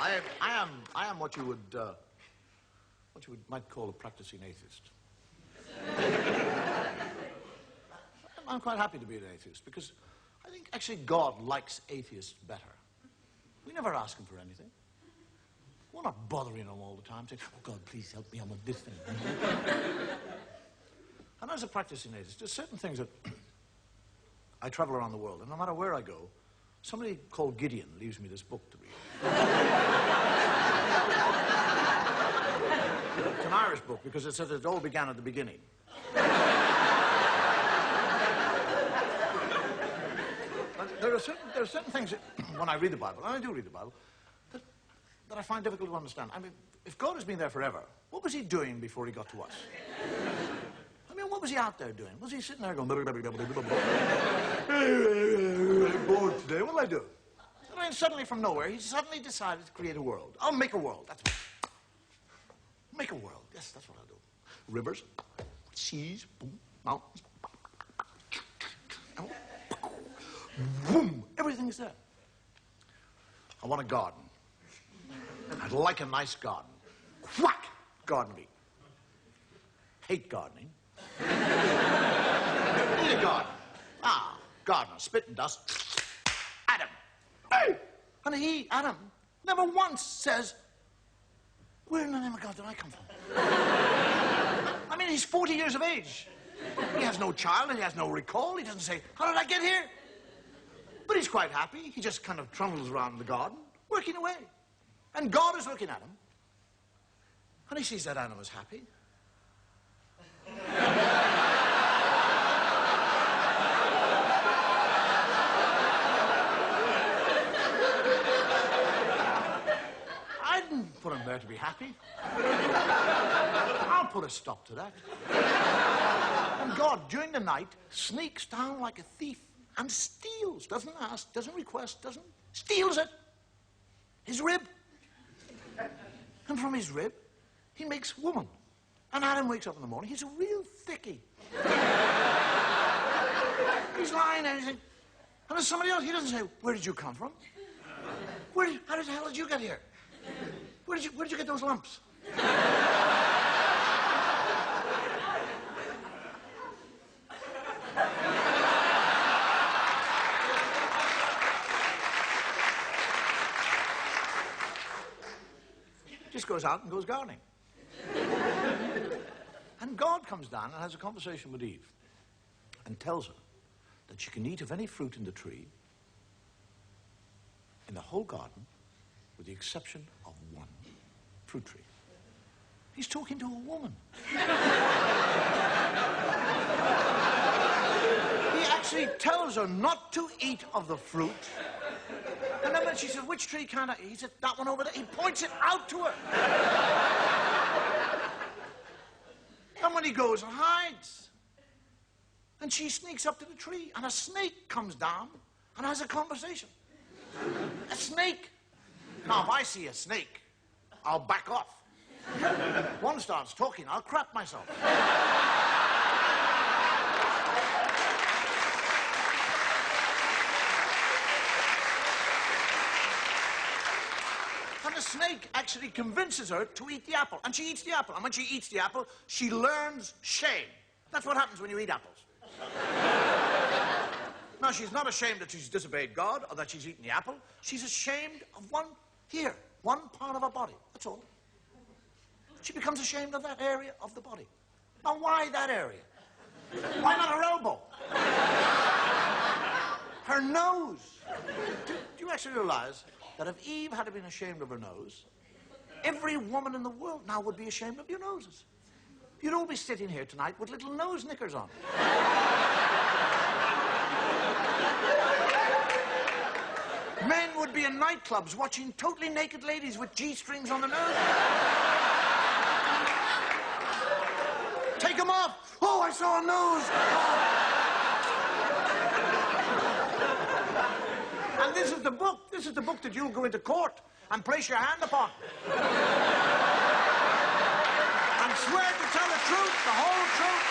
I am what you might call a practicing atheist. I'm quite happy to be an atheist because I think actually God likes atheists better. We never ask him for anything. We're not bothering him all the time saying, oh God, please help me, I'm with this thing. And as a practicing atheist, there's certain things that I travel around the world, and no matter where I go, somebody called Gideon leaves me this book to read. It's an Irish book because it says it all began at the beginning. There are certain things that, when I read the Bible, and I do read the Bible, that I find difficult to understand. I mean, if God has been there forever, what was he doing before he got to us? I mean, what was he out there doing? Was he sitting there going, bored today, what'll I do? I mean, suddenly from nowhere, he suddenly decided to create a world. I'll make a world, that's what. Make a world, yes, that's what I'll do. Rivers, seas, boom, mountains, boom, everything's there. I want a garden. I'd like a nice garden. Whack! Garden meat. Hate gardening. Need a garden. Ah, gardener, spit and dust. Adam. Hey! And he, Adam, never once says, where in the name of God did I come from? I mean, he's 40 years of age. He has no child, and he has no recall. He doesn't say, how did I get here? But he's quite happy. He just kind of trundles around the garden, working away. And God is looking at him. And he sees that Adam is happy. I didn't put him there to be happy. I'll put a stop to that. And God, during the night, sneaks down like a thief and steals, doesn't ask, doesn't request, steals it. His rib. And from his rib, he makes woman. And Adam wakes up in the morning, he's a real thickie. He's lying there, and there's somebody else, he doesn't say, where did you come from? How the hell did you get here? Where did you get those lumps? Just goes out and goes gardening. And God comes down and has a conversation with Eve and tells her that she can eat of any fruit in the tree in the whole garden with the exception of one fruit tree. He's talking to a woman. He actually tells her not to eat of the fruit. And then when she said, which tree can't I eat? He said, that one over there. He points it out to her. And when he goes and hides, and she sneaks up to the tree, and a snake comes down and has a conversation. A snake. Now, if I see a snake, I'll back off. One starts talking, I'll crap myself. And the snake actually convinces her to eat the apple. And she eats the apple. And when she eats the apple, she learns shame. That's what happens when you eat apples. Now, she's not ashamed that she's disobeyed God or that she's eaten the apple. She's ashamed of one part of her body. That's all. She becomes ashamed of that area of the body. Now, why that area? Why not her elbow? Her nose. Do you actually realize that if Eve had been ashamed of her nose, every woman in the world now would be ashamed of your noses? You'd all be sitting here tonight with little nose knickers on. Men would be in nightclubs watching totally naked ladies with G-strings on their nose. Take them off. Oh, I saw a nose. Oh. And this is the book. This is the book that you'll go into court and place your hand upon. And swear to tell the truth, the whole truth,